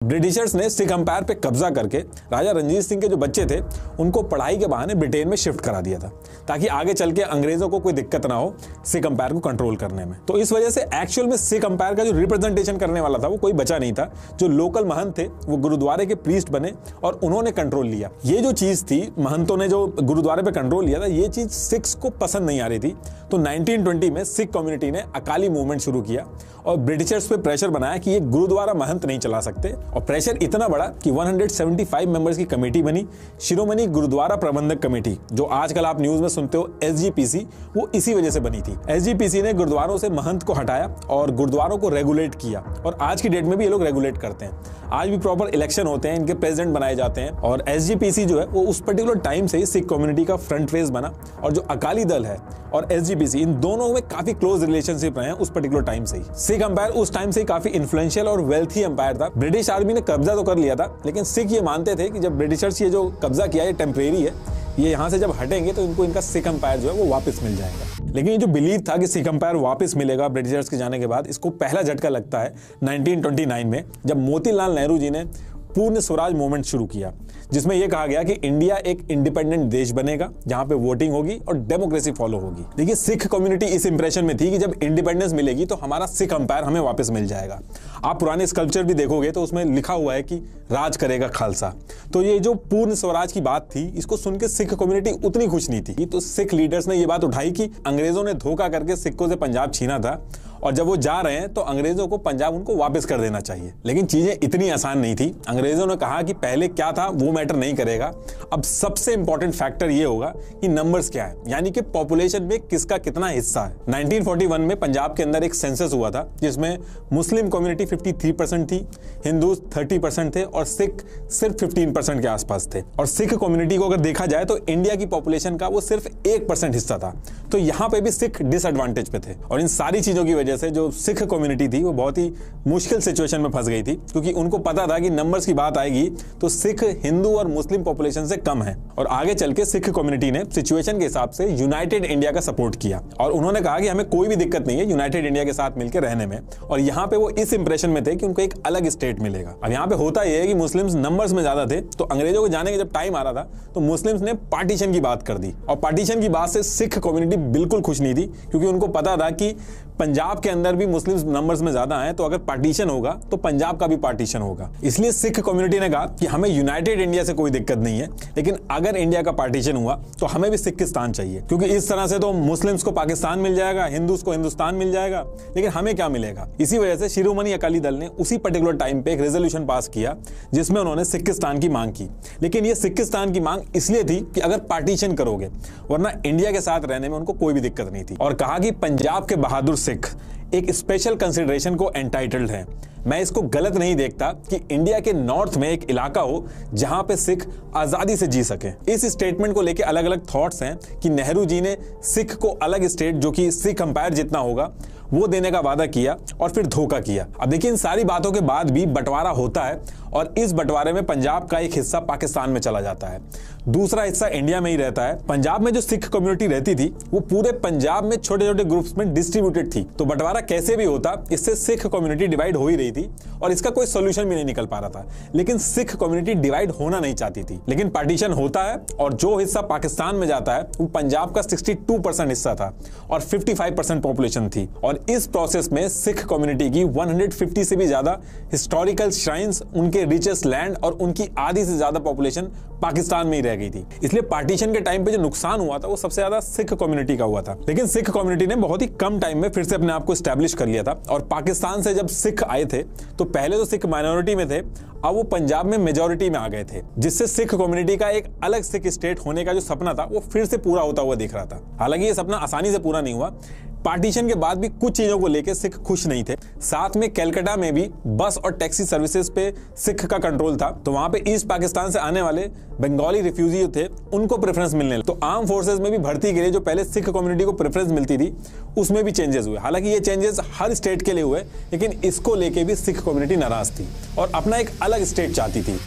Britishers ने Sikh umpire पे कब्जा करके राजा रणजीत सिंह के जो बच्चे थे उनको पढ़ाई के बहाने ब्रिटेन में शिफ्ट करा दिया था ताकि आगे चल के अंग्रेजों को कोई दिक्कत ना हो सिख अंपायर को कंट्रोल करने में। तो इस वजह से एक्चुअल में सिख अंपायर का जो रिप्रेजेंटेशन करने वाला था वो कोई बचा नहीं था। जो लोकल महंत थे वो गुरुद्वारे के प्रीस्ट बने और उन्होंने कंट्रोल लिया। ये जो चीज थी, महंतों ने जो गुरुद्वारे पे कंट्रोल लिया था, ये चीज सिख्स को पसंद नहीं आ रही थी। तो 1920 में सिख कम्युनिटी ने अकाली मूवमेंट शुरू किया और ब्रिटिशर्स पे प्रेशर बनाया कि ये गुरुद्वारा महंत नहीं चला सकते। और प्रेशर इतना बड़ा कि 175 मेंबर्स की कमेटी बनी, शिरोमणि गुरुद्वारा प्रबंधक कमेटी, जो आजकल आप न्यूज में सुनते हो SGPC, वो इसी वजह से बनी थी। SGPC ने गुरुद्वारों से महंत को हटाया और गुरुद्वारों को रेगुलेट किया और आज की डेट में भी ये लोग रेगुलेट करते हैं। आज भी प्रॉपर इलेक्शन होते हैं, इनके प्रेसिडेंट बनाए जाते हैं। और SGPC जो है वो उस पर्टिकुलर टाइम से ही सिख कम्युनिटी का फ्रंट फेस बना। और जो अकाली दल है और SGPC, इन दोनों में काफी क्लोज रिलेशनशिप रहे हैं उस पर्टिकुलर टाइम से ही। सिख अंपायर उस टाइम से ही काफी इन्फ्लुएंशियल और वेल्थी अंपायर था। ब्रिटिश आर्मी ने कब्जा तो कर लिया था, लेकिन सिख ये मानते थे कि जब ब्रिटिशर्स ये जो कब्जा किया ये टेम्परेरी है, ये यहाँ से जब हटेंगे तो इनको इनका सिख अंपायर जो है वो वापस मिल जाएगा। लेकिन ये जो बिलीव था कि सिख अंपायर वापस मिलेगा ब्रिटिशर्स के जाने के बाद, इसको पहला झटका लगता है 1929 में, जब मोतीलाल नेहरू जी ने पूर्ण स्वराज मूवमेंट शुरू किया, जिसमें यह कहा गया कि इंडिया एक इंडिपेंडेंट देश बनेगा जहां पे वोटिंग होगी और डेमोक्रेसी फॉलो होगी। देखिए, सिख कम्युनिटी इस इंप्रेशन में थी कि जब इंडिपेंडेंस मिलेगी तो हमारा सिख अंपायर हमें वापस मिल जाएगा। आप पुराने स्कल्पचर भी देखोगे तो उसमें लिखा हुआ है कि राज करेगा खालसा। तो ये जो पूर्ण स्वराज की बात थी, इसको सुन के सिख कम्युनिटी उतनी खुश नहीं थी। तो सिख लीडर्स ने यह बात उठाई कि अंग्रेजों ने धोखा करके सिखों से पंजाब छीना था और जब वो जा रहे हैं तो अंग्रेजों को पंजाब उनको वापस कर देना चाहिए। लेकिन चीजें इतनी आसान नहीं थी। अंग्रेजों ने कहा कि पहले क्या था वो मैटर नहीं करेगा, अब सबसे इंपॉर्टेंट फैक्टर ये होगा कि नंबर्स क्या है, यानी कि पॉपुलेशन में किसका कितना हिस्सा है। 1941 में पंजाब के अंदर एक सेंसस हुआ था जिसमें मुस्लिम कम्युनिटी 53% थी, हिंदू 30% थे और सिख सिर्फ 15% के आसपास थे। और सिख कम्युनिटी को अगर देखा जाए तो इंडिया की पॉपुलेशन का वो सिर्फ 1% हिस्सा था। तो यहां पे भी सिख डिसएडवांटेज पे थे। और इन सारी चीजों की वजह से जो सिख कम्युनिटी थी वो बहुत ही मुश्किल सिचुएशन में फंस गई थी, क्योंकि उनको पता था कि नंबर्स की बात आएगी तो सिख हिंदू और मुस्लिम पॉपुलेशन से कम है। और आगे चल के सिख कम्युनिटी ने सिचुएशन के हिसाब से यूनाइटेड इंडिया का सपोर्ट किया और उन्होंने कहा कि हमें कोई भी दिक्कत नहीं है यूनाइटेड इंडिया के साथ मिलकर रहने में। और यहाँ पे वो इस इंप्रेशन में थे कि उनको एक अलग स्टेट मिलेगा। अब यहाँ पे होता यह है कि मुस्लिम्स नंबर्स में ज्यादा थे, तो अंग्रेजों के जाने का जब टाइम आ रहा था तो मुस्लिम्स ने पार्टीशन की बात कर दी। और पार्टीशन की बात से सिख कम्युनिटी बिल्कुल खुश नहीं थी, क्योंकि उनको पता था कि पंजाब के अंदर भी मुस्लिम नंबर्स में ज्यादा हैं, तो अगर पार्टीशन होगा तो पंजाब का भी पार्टीशन होगा। इसलिए सिख कम्युनिटी ने कहा कि हमें यूनाइटेड इंडिया से कोई दिक्कत नहीं है, लेकिन अगर इंडिया का पार्टीशन हुआ तो हमें भी सिखिस्तान चाहिए, क्योंकि इस तरह से तो मुस्लिम्स को पाकिस्तान मिल जाएगा, हिंदूज को हिंदुस्तान मिल जाएगा, लेकिन हमें क्या मिलेगा। इसी वजह से शिरोमणि अकाली दल ने उसी पर्टिकुलर टाइम पे एक रेजोल्यूशन पास किया जिसमें उन्होंने सिखिस्तान की मांग की। लेकिन ये सिखिस्तान की मांग इसलिए थी कि अगर पार्टीशन करोगे, वरना इंडिया के साथ रहने में उनको कोई भी दिक्कत नहीं थी। और कहा कि पंजाब के बहादुर सिख एक स्पेशल कंसिडरेशन को एंटाइटल्ड है। मैं इसको गलत नहीं देखता कि इंडिया के नॉर्थ में एक इलाका हो जहां पे सिख आजादी से जी सके। इस स्टेटमेंट को लेके अलग अलग थॉट्स हैं कि नेहरू जी ने सिख को अलग स्टेट जो कि सिख अंपायर जितना होगा वो देने का वादा किया और फिर धोखा किया। अब देखिए, इन सारी बातों के बाद भी बंटवारा होता है और इस बंटवारे में पंजाब का एक हिस्सा पाकिस्तान में चला जाता है, दूसरा हिस्सा इंडिया में ही रहता है। पंजाब में जो सिख कम्युनिटी रहती थी वो पूरे पंजाब में छोटे छोटे ग्रुप्स में डिस्ट्रीब्यूटेड थी। तो बंटवारा कैसे भी होता, इससे सिख कम्युनिटी डिवाइड हो ही रही थी और इसका कोई सोल्यूशन भी नहीं निकल पा रहा था। लेकिन सिख कम्युनिटी डिवाइड होना नहीं चाहती थी। लेकिन पार्टीशन होता है और जो हिस्सा पाकिस्तान में जाता है वो पंजाब का 62% हिस्सा था और 55% पॉपुलेशन थी। और इस प्रोसेस में सिख कम्युनिटी की 150 से भी ज्यादा हिस्टोरिकल श्राइन्स, उनके रिचेस्ट लैंड और उनकी आधी से ज्यादा पॉपुलेशन पाकिस्तान में ही रह गई थी। इसलिए पार्टीशन के टाइम पे जो नुकसान हुआ था वो सबसे ज्यादा सिख कम्युनिटी का हुआ था। लेकिन सिख कम्युनिटी ने बहुत ही कम टाइम में फिर से अपने आप को एस्टैब्लिश कर लिया था। और पाकिस्तान से जब सिख आए थे तो पहले तो सिख माइनॉरिटी में थे, अब वो पंजाब में मेजॉरिटी में आ गए थे, जिससे सिख कम्युनिटी का एक अलग सिख स्टेट होने का जो सपना था वो फिर से पूरा होता हुआ दिख रहा था। हालांकि ये सपना आसानी से पूरा नहीं हुआ। पार्टीशन के बाद भी कुछ चीजों को लेकर सिख खुश नहीं थे। साथ में कलकत्ता में भी बस और टैक्सी सर्विसेज पे सिख का कंट्रोल था, तो वहां पे ईस्ट पाकिस्तान से आने वाले बंगाली रिफ्यूजी थे उनको प्रेफरेंस मिलने लगा। तो आर्म फोर्सेज में भी भर्ती के लिए जो पहले सिख कम्युनिटी को प्रेफरेंस मिलती थी उसमें भी चेंजेस हुए। हालांकि ये चेंजेस हर स्टेट के लिए हुए, लेकिन इसको लेके भी सिख कम्युनिटी नाराज थी और अपना एक अलग स्टेट चाहती थी।